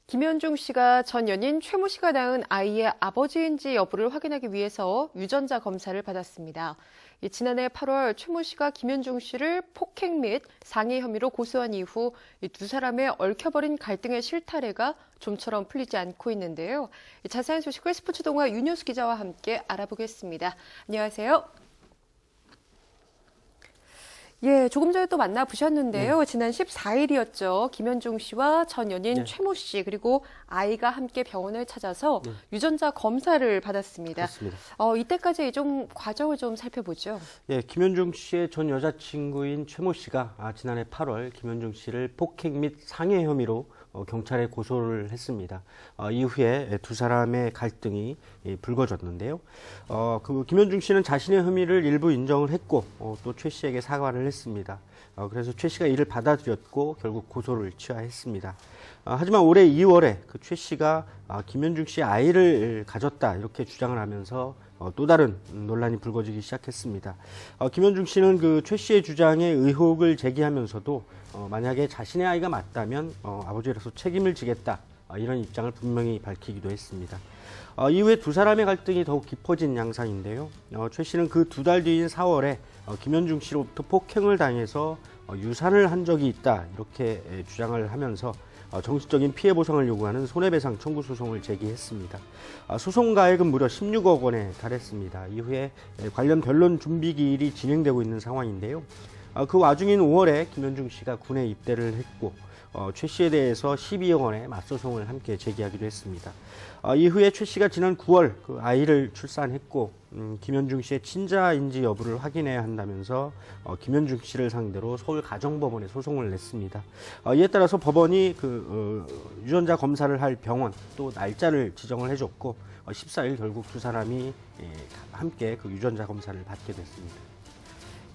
김현중 씨가 전 연인 최모 씨가 낳은 아이의 아버지인지 여부를 확인하기 위해서 유전자 검사를 받았습니다. 지난해 8월 최모 씨가 김현중 씨를 폭행 및 상해 혐의로 고소한 이후 두 사람의 얽혀버린 갈등의 실타래가 좀처럼 풀리지 않고 있는데요. 자세한 소식을 스포츠 동화 윤효수 기자와 함께 알아보겠습니다. 안녕하세요. 예, 조금 전에 또 만나보셨는데요. 지난 14일이었죠. 김현중 씨와 전 연인 최모 씨 그리고 아이가 함께 병원을 찾아서 유전자 검사를 받았습니다. 그렇습니다. 이때까지 좀 과정을 좀 살펴보죠. 예, 김현중 씨의 전 여자친구인 최모 씨가 지난해 8월 김현중 씨를 폭행 및 상해 혐의로 경찰에 고소를 했습니다. 이후에 두 사람의 갈등이 불거졌는데요. 그 김현중 씨는 자신의 혐의를 일부 인정을 했고 또 최 씨에게 사과를 했습니다. 그래서 최 씨가 이를 받아들였고 결국 고소를 취하했습니다. 하지만 올해 2월에 그 최 씨가 김현중 씨의 아이를 가졌다 이렇게 주장을 하면서 또 다른 논란이 불거지기 시작했습니다. 김현중 씨는 그 최 씨의 주장에 의혹을 제기하면서도 만약에 자신의 아이가 맞다면 아버지로서 책임을 지겠다 이런 입장을 분명히 밝히기도 했습니다. 이후에 두 사람의 갈등이 더욱 깊어진 양상인데요. 최 씨는 그 두 달 뒤인 4월에 김현중 씨로부터 폭행을 당해서 유산을 한 적이 있다 이렇게 주장을 하면서 정신적인 피해 보상을 요구하는 손해배상 청구 소송을 제기했습니다. 소송 가액은 무려 16억 원에 달했습니다. 이후에 관련 변론 준비 기일이 진행되고 있는 상황인데요. 그 와중인 5월에 김현중 씨가 군에 입대를 했고 최 씨에 대해서 12억 원의 맞소송을 함께 제기하기도 했습니다. 이후에 최 씨가 지난 9월 그 아이를 출산했고 김현중 씨의 친자인지 여부를 확인해야 한다면서 김현중 씨를 상대로 서울 가정법원에 소송을 냈습니다. 이에 따라서 법원이 유전자 검사를 할 병원 또 날짜를 지정을 해줬고 14일 결국 두 사람이 함께 그 유전자 검사를 받게 됐습니다.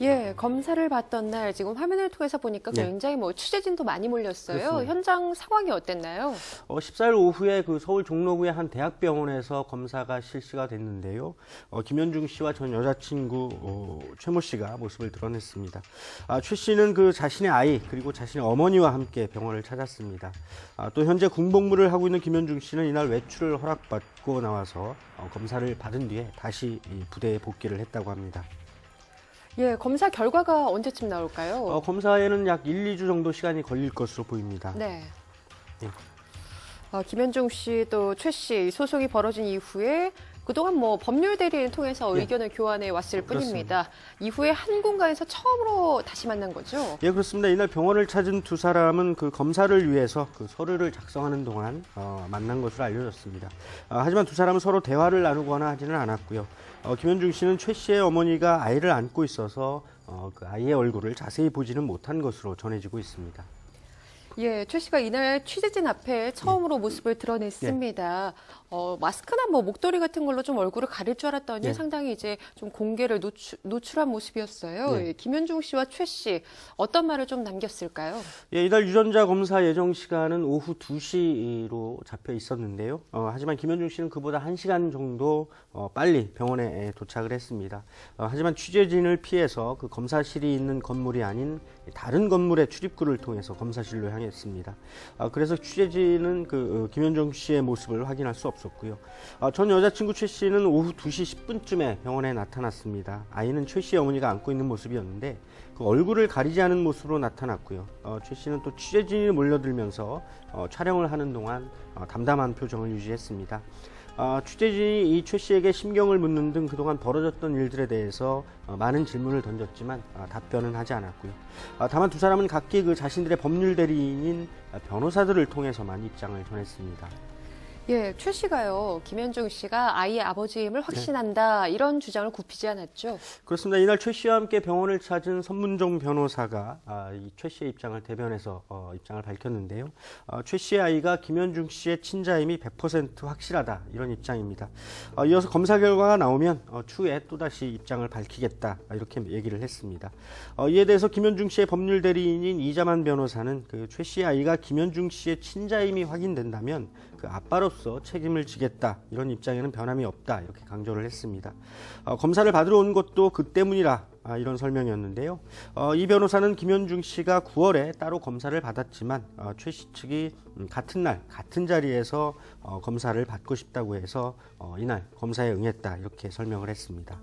예, 검사를 받던 날 지금 화면을 통해서 보니까 굉장히 취재진도 많이 몰렸어요. 그렇습니다. 현장 상황이 어땠나요? 14일 오후에 그 서울 종로구의 한 대학병원에서 검사가 실시가 됐는데요. 김현중 씨와 전 여자친구 최모 씨가 모습을 드러냈습니다. 최 씨는 그 자신의 아이 그리고 자신의 어머니와 함께 병원을 찾았습니다. 또 현재 군복무를 하고 있는 김현중 씨는 이날 외출을 허락받고 나와서 검사를 받은 뒤에 다시 이 부대에 복귀를 했다고 합니다. 예, 검사 결과가 언제쯤 나올까요? 검사에는 약 1, 2주 정도 시간이 걸릴 것으로 보입니다. 네. 예. 김현중 씨 또 최 씨 소송이 벌어진 이후에 그동안 법률 대리인을 통해서 의견을 교환해 왔을 뿐입니다. 이후에 한 공간에서 처음으로 다시 만난 거죠? 예, 그렇습니다. 이날 병원을 찾은 두 사람은 그 검사를 위해서 그 서류를 작성하는 동안 만난 것으로 알려졌습니다. 하지만 두 사람은 서로 대화를 나누거나 하지는 않았고요. 김현중 씨는 최 씨의 어머니가 아이를 안고 있어서 그 아이의 얼굴을 자세히 보지는 못한 것으로 전해지고 있습니다. 예, 최 씨가 이날 취재진 앞에 처음으로 모습을 드러냈습니다. 마스크나 목도리 같은 걸로 좀 얼굴을 가릴 줄 알았더니 상당히 이제 좀 공개를 노출한 모습이었어요. 예, 김현중 씨와 최 씨, 어떤 말을 좀 남겼을까요? 예, 이날 유전자 검사 예정 시간은 오후 2시로 잡혀 있었는데요. 하지만 김현중 씨는 그보다 1시간 정도 빨리 병원에 도착을 했습니다. 하지만 취재진을 피해서 그 검사실이 있는 건물이 아닌 다른 건물의 출입구를 통해서 검사실로 향했습니다. 그래서 취재진은 김현중 씨의 모습을 확인할 수 없었고요. 전 여자친구 최 씨는 오후 2시 10분쯤에 병원에 나타났습니다. 아이는 최 씨의 어머니가 안고 있는 모습이었는데 그 얼굴을 가리지 않은 모습으로 나타났고요. 최 씨는 또 취재진이 몰려들면서 촬영을 하는 동안 담담한 표정을 유지했습니다. 취재진이 이 최 씨에게 심경을 묻는 등 그동안 벌어졌던 일들에 대해서 많은 질문을 던졌지만 답변은 하지 않았고요. 다만 두 사람은 각기 그 자신들의 법률 대리인인 변호사들을 통해서만 입장을 전했습니다. 예, 최 씨가요, 김현중 씨가 아이의 아버지임을 확신한다, 이런 주장을 굽히지 않았죠? 그렇습니다. 이날 최 씨와 함께 병원을 찾은 선문정 변호사가 이 최 씨의 입장을 대변해서 입장을 밝혔는데요. 최 씨의 아이가 김현중 씨의 친자임이 100% 확실하다, 이런 입장입니다. 이어서 검사 결과가 나오면 추후에 또다시 입장을 밝히겠다, 이렇게 얘기를 했습니다. 이에 대해서 김현중 씨의 법률 대리인인 이자만 변호사는 그 최 씨의 아이가 김현중 씨의 친자임이 확인된다면 그 아빠로서 책임을 지겠다, 이런 입장에는 변함이 없다, 이렇게 강조를 했습니다. 검사를 받으러 온 것도 그 때문이라 이런 설명이었는데요. 이 변호사는 김현중 씨가 9월에 따로 검사를 받았지만 최 씨 측이 같은 날 같은 자리에서 검사를 받고 싶다고 해서 이날 검사에 응했다 이렇게 설명을 했습니다.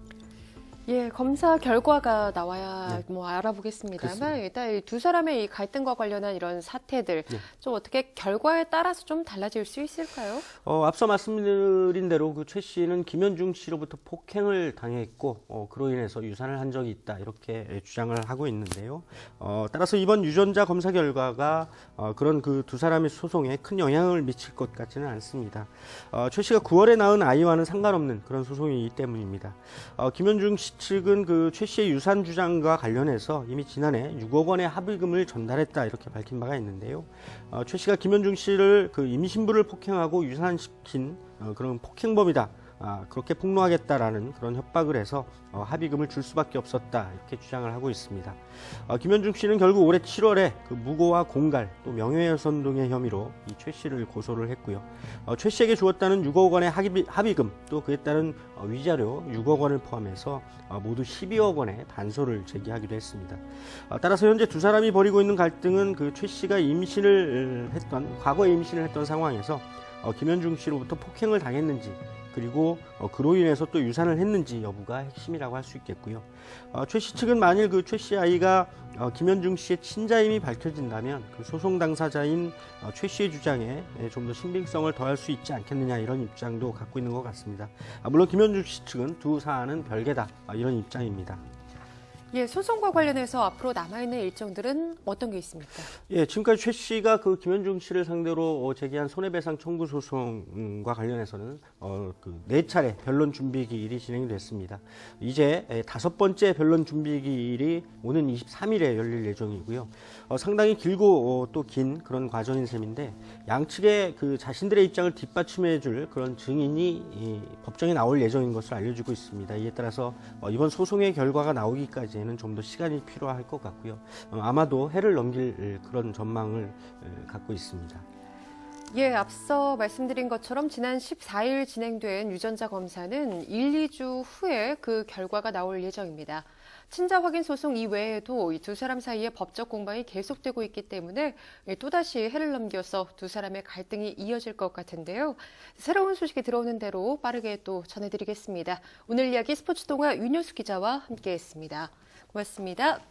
예, 검사 결과가 나와야 네. 뭐 알아보겠습니다만 그렇습니다. 일단 이 두 사람의 이 갈등과 관련한 이런 사태들 네. 좀 어떻게 결과에 따라서 좀 달라질 수 있을까요? 앞서 말씀드린 대로 그 최 씨는 김현중 씨로부터 폭행을 당했고 그로 인해서 유산을 한 적이 있다 이렇게 주장을 하고 있는데요. 따라서 이번 유전자 검사 결과가 그런 그 두 사람의 소송에 큰 영향을 미칠 것 같지는 않습니다. 최 씨가 9월에 낳은 아이와는 상관없는 그런 소송이기 때문입니다. 김현중 씨 측은 그 최 씨의 유산 주장과 관련해서 이미 지난해 6억 원의 합의금을 전달했다 이렇게 밝힌 바가 있는데요. 최 씨가 김현중 씨를 그 임신부를 폭행하고 유산시킨 그런 폭행범이다. 그렇게 폭로하겠다라는 그런 협박을 해서 합의금을 줄 수밖에 없었다 이렇게 주장을 하고 있습니다. 김현중 씨는 결국 올해 7월에 그 무고와 공갈 또 명예훼손 등의 혐의로 이 최 씨를 고소를 했고요. 최 씨에게 주었다는 6억 원의 합의금 또 그에 따른 위자료 6억 원을 포함해서 모두 12억 원의 반소를 제기하기도 했습니다. 따라서 현재 두 사람이 벌이고 있는 갈등은 그 최 씨가 과거에 임신을 했던 상황에서 김현중 씨로부터 폭행을 당했는지 그리고 그로 인해서 또 유산을 했는지 여부가 핵심이라고 할 수 있겠고요. 최 씨 측은 만일 그 최 씨 아이가 김현중 씨의 친자임이 밝혀진다면 그 소송 당사자인 최 씨의 주장에 좀 더 신빙성을 더할 수 있지 않겠느냐 이런 입장도 갖고 있는 것 같습니다. 물론 김현중 씨 측은 두 사안은 별개다 이런 입장입니다. 예, 소송과 관련해서 앞으로 남아있는 일정들은 어떤 게 있습니까? 예, 지금까지 최 씨가 그 김현중 씨를 상대로 제기한 손해배상 청구 소송과 관련해서는 그 4차례 변론 준비 기일이 진행이 됐습니다. 이제 5번째 변론 준비 기일이 오는 23일에 열릴 예정이고요. 상당히 길고 또 긴 그런 과정인 셈인데 양측의 그 자신들의 입장을 뒷받침해줄 그런 증인이 법정에 나올 예정인 것으로 알려지고 있습니다. 이에 따라서 이번 소송의 결과가 나오기까지 좀 더 시간이 필요할 것 같고요. 아마도 해를 넘길 그런 전망을 갖고 있습니다. 예, 앞서 말씀드린 것처럼 지난 14일 진행된 유전자 검사는 1, 2주 후에 그 결과가 나올 예정입니다. 친자 확인 소송 이외에도 이 두 사람 사이의 법적 공방이 계속되고 있기 때문에 또다시 해를 넘겨서 두 사람의 갈등이 이어질 것 같은데요. 새로운 소식이 들어오는 대로 빠르게 또 전해드리겠습니다. 오늘 이야기 스포츠동화 윤효수 기자와 함께했습니다. 고맙습니다.